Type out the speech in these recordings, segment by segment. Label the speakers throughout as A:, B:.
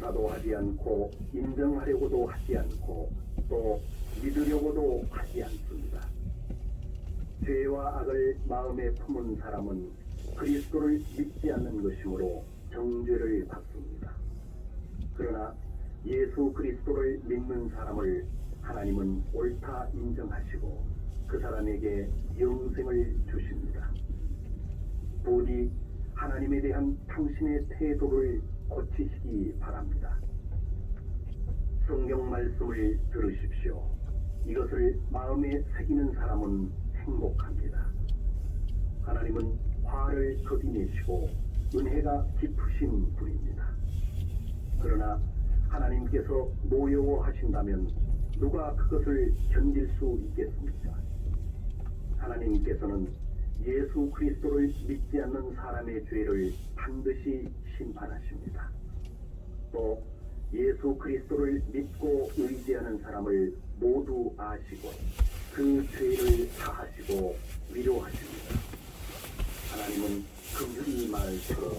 A: 조사도 하지 않고 인정하려고도 하지 않고 또 믿으려고도 하지 않습니다. 죄와 악을 마음에 품은 사람은 그리스도를 믿지 않는 것이므로 정죄를 받습니다. 그러나 예수 그리스도를 믿는 사람을 하나님은 옳다 인정하시고 그 사람에게 영생을 주십니다. 부디 하나님에 대한 당신의 태도를 고치시기 바랍니다. 성경 말씀을 들으십시오. 이것을 마음에 새기는 사람은 행복합니다. 하나님은 화를 거두내시고 은혜가 깊으신 분입니다. 그러나 하나님께서 노여워하신다면 누가 그것을 견딜 수 있겠습니까? 하나님께서는 예수 그리스도를 믿지 않는 사람의 죄를 반드시 심판하십니다. 또 예수 그리스도를 믿고 의지하는 사람을 모두 아시고 그 죄를 사하시고 위로하십니다. 하나님은 긍휼히 말처럼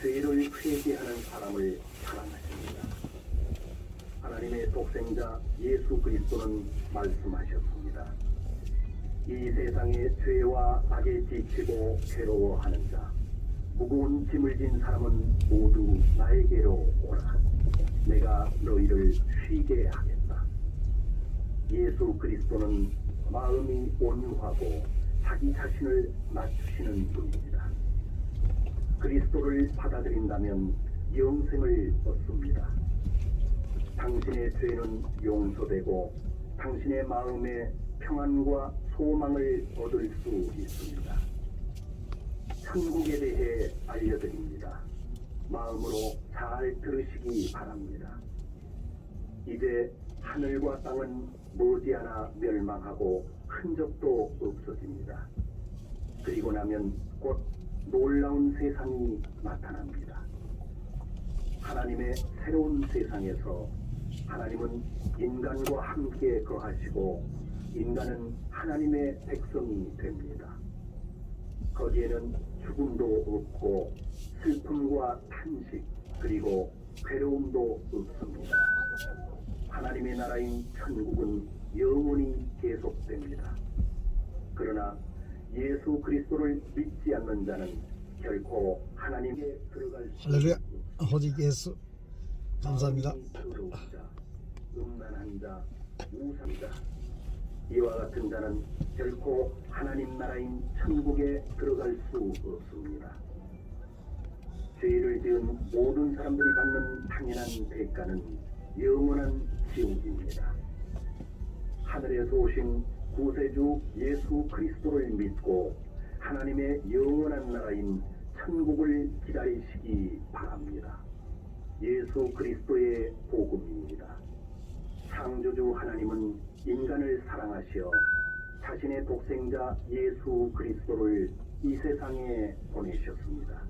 A: 죄를 회개하는 사람을 사랑하십니다. 하나님의 독생자 예수 그리스도는 말씀하셨습니다. 이 세상의 죄와 악에 지치고 괴로워하는 자, 무거운 짐을 진 사람은 모두 나에게로 오라. 내가 너희를 쉬게 하겠다. 예수 그리스도는 마음이 온유하고 자기 자신을 낮추시는 분입니다. 그리스도를 받아들인다면 영생을 얻습니다. 당신의 죄는 용서되고 당신의 마음에 평안과 소망을 얻을 수 있습니다. 천국에 대해 알려드립니다. 마음으로 잘 들으시기 바랍니다. 이제 하늘과 땅은 머지않아 멸망하고 흔적도 없어집니다. 그리고 나면 곧 놀라운 세상이 나타납니다. 하나님의 새로운 세상에서 하나님은 인간과 함께 거하시고 인간은 하나님의 백성이 됩니다. 거기에는 죽음도 없고 슬픔과 탄식 그리고 괴로움도 없습니다. 하나님의 나라인 천국은 영원히 계속됩니다. 그러나 예수 그리스도를 믿지 않는 자는 결코 하나님께 들어갈 수
B: 할렐루야.
A: 없습니다.
B: 오직 예수 감사합니다.
A: 더러운 자, 음란한 자, 우상자 이와 같은 자는 결코 하나님 나라인 천국에 들어갈 수 없습니다. 죄를 지은 모든 사람들이 받는 당연한 대가는 영원한 지옥입니다. 하늘에서 오신 구세주 예수 그리스도를 믿고 하나님의 영원한 나라인 천국을 기다리시기 바랍니다. 예수 그리스도의 복음입니다. 창조주 하나님은 인간을 사랑하시어 자신의 독생자 예수 그리스도를 이 세상에 보내셨습니다.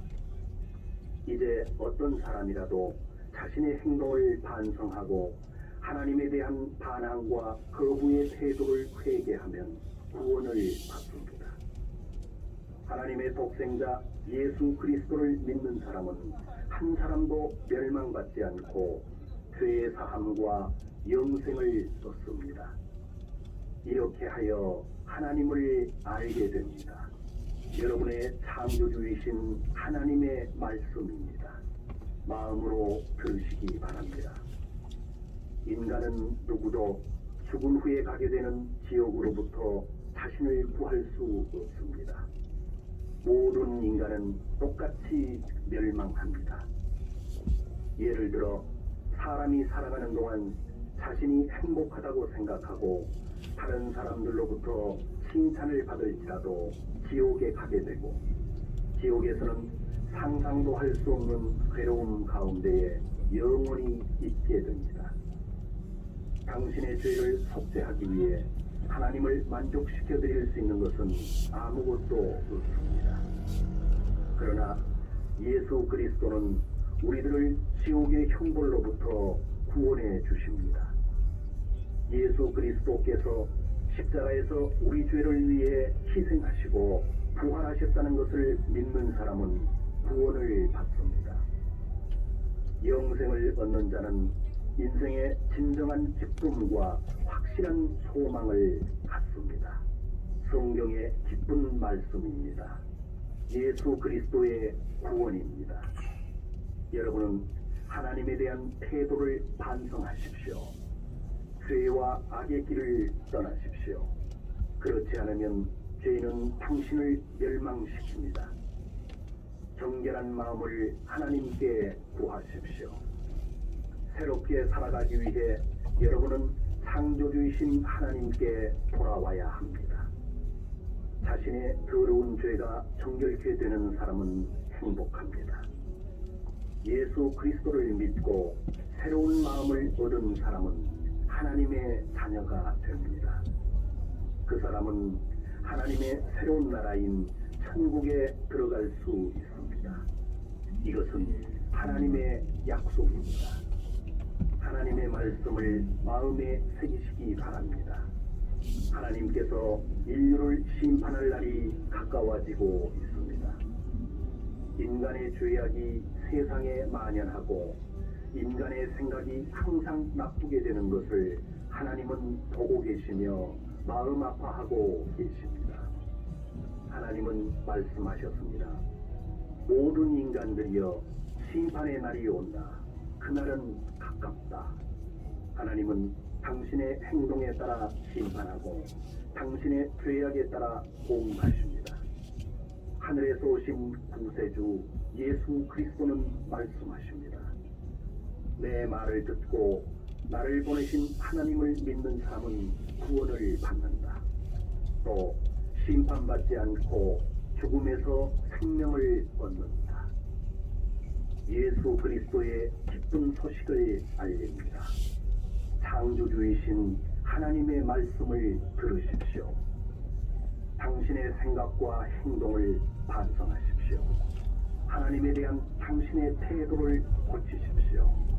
A: 이제 어떤 사람이라도 자신의 행동을 반성하고 하나님에 대한 반항과 거부의 태도를 회개하면 구원을 받습니다. 하나님의 독생자 예수 그리스도를 믿는 사람은 한 사람도 멸망받지 않고 죄의 사함과 영생을 얻습니다. 이렇게 하여 하나님을 알게 됩니다. 여러분의 창조주이신 하나님의 말씀입니다. 마음으로 들으시기 바랍니다. 인간은 누구도 죽은 후에 가게 되는 지옥으로부터 자신을 구할 수 없습니다. 모든 인간은 똑같이 멸망합니다. 예를 들어 사람이 살아가는 동안 자신이 행복하다고 생각하고 다른 사람들로부터 칭찬을 받을지라도 지옥에 가게 되고 지옥에서는 상상도 할 수 없는 괴로움 가운데에 영원히 있게 됩니다. 당신의 죄를 속죄하기 위해 하나님을 만족시켜 드릴 수 있는 것은 아무것도 없습니다. 그러나 예수 그리스도는 우리들을 지옥의 형벌로부터 구원해 주십니다. 예수 그리스도께서 십자가에서 우리 죄를 위해 희생하시고 부활하셨다는 것을 믿는 사람은 구원을 받습니다. 영생을 얻는 자는 인생의 진정한 기쁨과 확실한 소망을 갖습니다. 성경의 기쁜 말씀입니다. 예수 그리스도의 구원입니다. 여러분은 하나님에 대한 태도를 반성하십시오. 죄와 악의 길을 떠나십시오. 그렇지 않으면 죄는 당신을 멸망시킵니다. 정결한 마음을 하나님께 구하십시오. 새롭게 살아가기 위해 여러분은 창조주이신 하나님께 돌아와야 합니다. 자신의 더러운 죄가 정결케 되는 사람은 행복합니다. 예수 그리스도를 믿고 새로운 마음을 얻은 사람은 하나님의 자녀가 됩니다. 그 사람은 하나님의 새로운 나라인 천국에 들어갈 수 있습니다. 이것은 하나님의 약속입니다. 하나님의 말씀을 마음에 새기시기 바랍니다. 하나님께서 인류를 심판할 날이 가까워지고 있습니다. 인간의 죄악이 세상에 만연하고 인간의 생각이 항상 나쁘게 되는 것을 하나님은 보고 계시며 마음 아파하고 계십니다. 하나님은 말씀하셨습니다. 모든 인간들이여 심판의 날이 온다. 그날은 가깝다. 하나님은 당신의 행동에 따라 심판하고 당신의 죄악에 따라 보응하십니다. 하늘에서 오신 구세주 예수 그리스도는 말씀하십니다. 내 말을 듣고 나를 보내신 하나님을 믿는 사람은 구원을 받는다. 또 심판받지 않고 죽음에서 생명을 얻는다. 예수 그리스도의 기쁜 소식을 알립니다. 창조주이신 하나님의 말씀을 들으십시오. 당신의 생각과 행동을 반성하십시오. 하나님에 대한 당신의 태도를 고치십시오.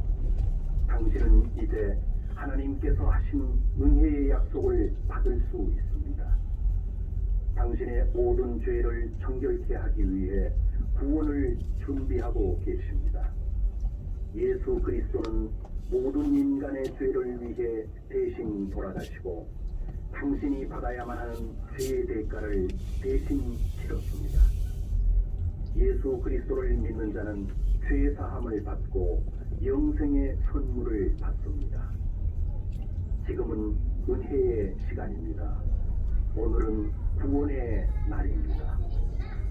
A: 당신은 이제 하나님께서 하신 은혜의 약속을 받을 수 있습니다. 당신의 모든 죄를 정결케 하기 위해 구원을 준비하고 계십니다. 예수 그리스도는 모든 인간의 죄를 위해 대신 돌아가시고 당신이 받아야만 하는 죄의 대가를 대신 치렀습니다. 예수 그리스도를 믿는 자는 죄 사함을 받고 영생의 선물을 받습니다. 지금은 은혜의 시간입니다. 오늘은 구원의 날입니다.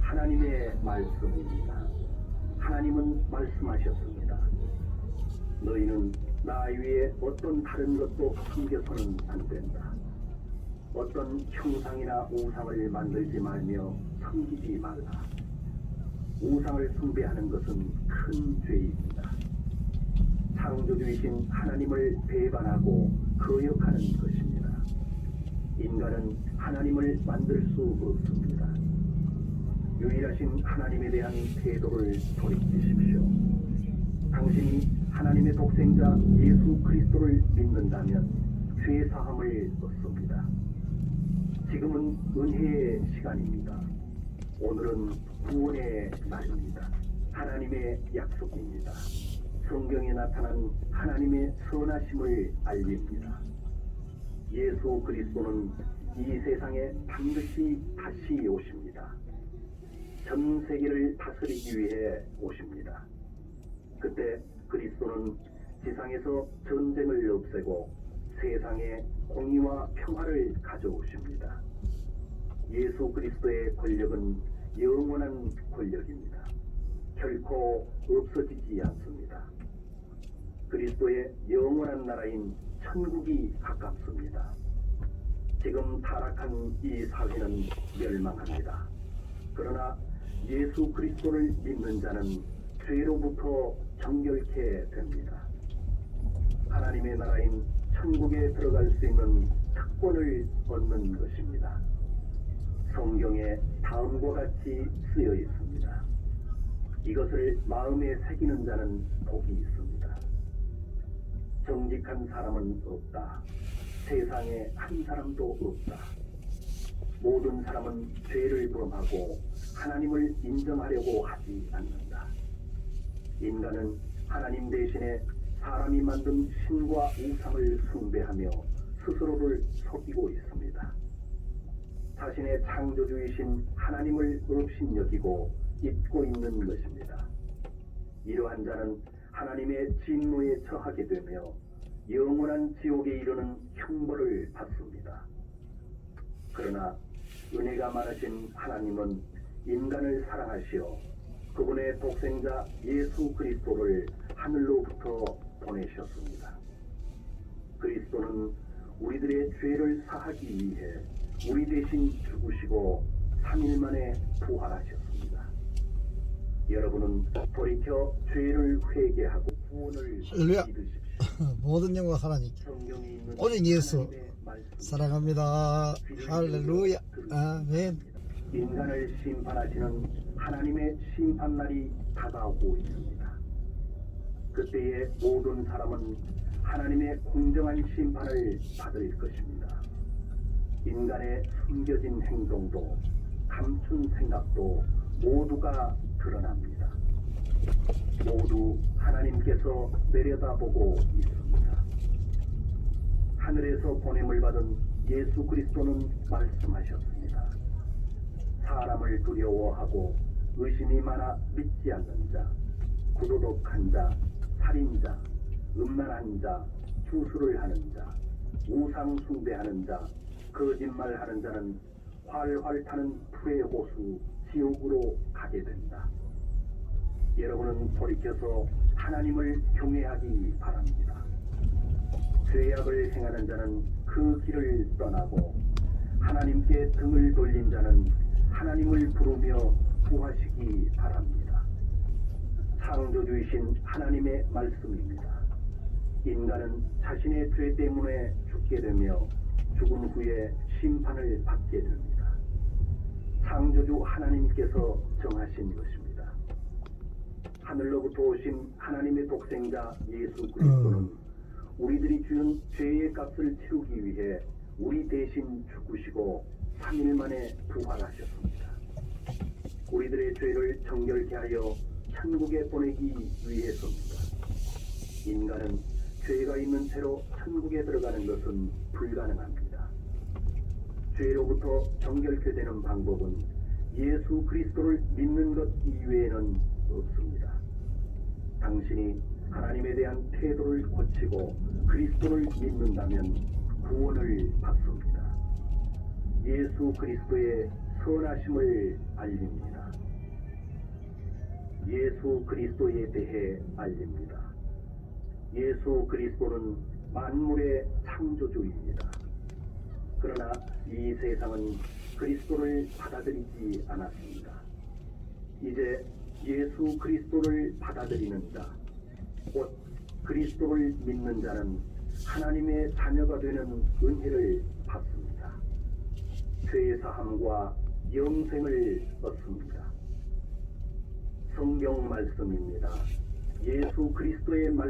A: 하나님의 말씀입니다. 하나님은 말씀하셨습니다. 너희는 나 위에 어떤 다른 것도 섬겨서는 안 된다. 어떤 형상이나 우상을 만들지 말며 섬기지 말라. 우상을 숭배하는 것은 큰 죄입니다. 창조주이신 하나님을 배반하고 거역하는 것입니다. 인간은 하나님을 만들 수 없습니다. 유일하신 하나님에 대한 태도를 돌이키십시오. 당신이 하나님의 독생자 예수 그리스도를 믿는다면 죄 사함을 얻습니다. 지금은 은혜의 시간입니다. 오늘은 구원의 날입니다. 하나님의 약속입니다. 성경에 나타난 하나님의 선하심을 알립니다. 예수 그리스도는 이 세상에 반드시 다시 오십니다. 전 세계를 다스리기 위해 오십니다. 그때 그리스도는 지상에서 전쟁을 없애고 세상에 공의와 평화를 가져오십니다. 예수 그리스도의 권력은 영원한 권력입니다. 결코 없어지지 않습니다. 그리스도의 영원한 나라인 천국이 가깝습니다. 지금 타락한 이 사회는 멸망합니다. 그러나 예수 그리스도를 믿는 자는 죄로부터 정결케 됩니다. 하나님의 나라인 천국에 들어갈 수 있는 특권을 얻는 것입니다. 성경에 다음과 같이 쓰여 있습니다. 이것을 마음에 새기는 자는 복이 있습니다. 정직한 사람은 없다. 세상에 한 사람도 없다. 모든 사람은 죄를 범하고 하나님을 인정하려고 하지 않는다. 인간은 하나님 대신에 사람이 만든 신과 우상을 숭배하며 스스로를 속이고 있습니다. 자신의 창조주이신 하나님을 업신여기고 잊고 있는 것입니다. 이러한 자는 하나님의 진노에 처하게 되며 영원한 지옥에 이르는 형벌을 받습니다. 그러나 은혜가 많으신 하나님은 인간을 사랑하시어 그분의 독생자 예수 그리스도를 하늘로부터 보내셨습니다. 그리스도는 우리들의 죄를 사하기 위해 우리 대신 죽으시고 3일 만에 부활하셨습니다. 여러분은 돌이켜 죄를 회개하고 구원을
B: 할렐루야.
A: 믿으십시오.
B: 모든 영광 하나님.
A: 성경에 있는
B: 오직 예수
A: 하나님의 말씀,
B: 사랑합니다. 할렐루야. 아멘.
A: 인간을 심판하시는 하나님의 심판날이 다가오고 있습니다. 그때에 모든 사람은 하나님의 공정한 심판을 받을 것입니다. 인간의 숨겨진 행동도 감춘 생각도 모두가 드러납니다. 모두 하나님께서 내려다보고 있습니다. 하늘에서 보냄을 받은 예수 그리스도는 말씀하셨습니다. 사람을 두려워하고 의심이 많아 믿지 않는 자, 구도독한 자, 살인자, 음란한 자, 주술을 하는 자, 우상 숭배하는 자, 거짓말하는 자는 활활 타는 불의 호수 지옥으로 가게 된다. 여러분은 돌이켜서 하나님을 경외하기 바랍니다. 죄악을 행하는 자는 그 길을 떠나고 하나님께 등을 돌린 자는 하나님을 부르며 구하시기 바랍니다. 창조주이신 하나님의 말씀입니다. 인간은 자신의 죄 때문에 죽게 되며 죽은 후에 심판을 받게 됩니다. 창조주 하나님께서 정하신 것입니다. 하늘로부터 오신 하나님의 독생자 예수 그리스도는 우리들이 지은 죄의 값을 치르기 위해 우리 대신 죽으시고 3일 만에 부활하셨습니다. 우리들의 죄를 정결케 하여 천국에 보내기 위해서입니다. 인간은 죄가 있는 채로 천국에 들어가는 것은 불가능합니다. 죄로부터 정결케 되는 방법은 예수 그리스도를 믿는 것 이외에는 없습니다. 당신이 하나님에 대한 태도를 고치고 그리스도를 믿는다면 구원을 받습니다. 예수 그리스도의 선하심을 알립니다. 예수 그리스도에 대해 알립니다. 예수 그리스도는 만물의 창조주입니다. 그러나 이 세상은 그리스도를 받아들이지 않았습니다. 이제 예수 그리스도를 받아들이는 자, 곧 그리스도를 믿는 자는 하나님의 자녀가 되는 은혜를 받습니다. 죄사함과 영생을 얻습니다. 성경 말씀입니다. 예수 그리스도의 말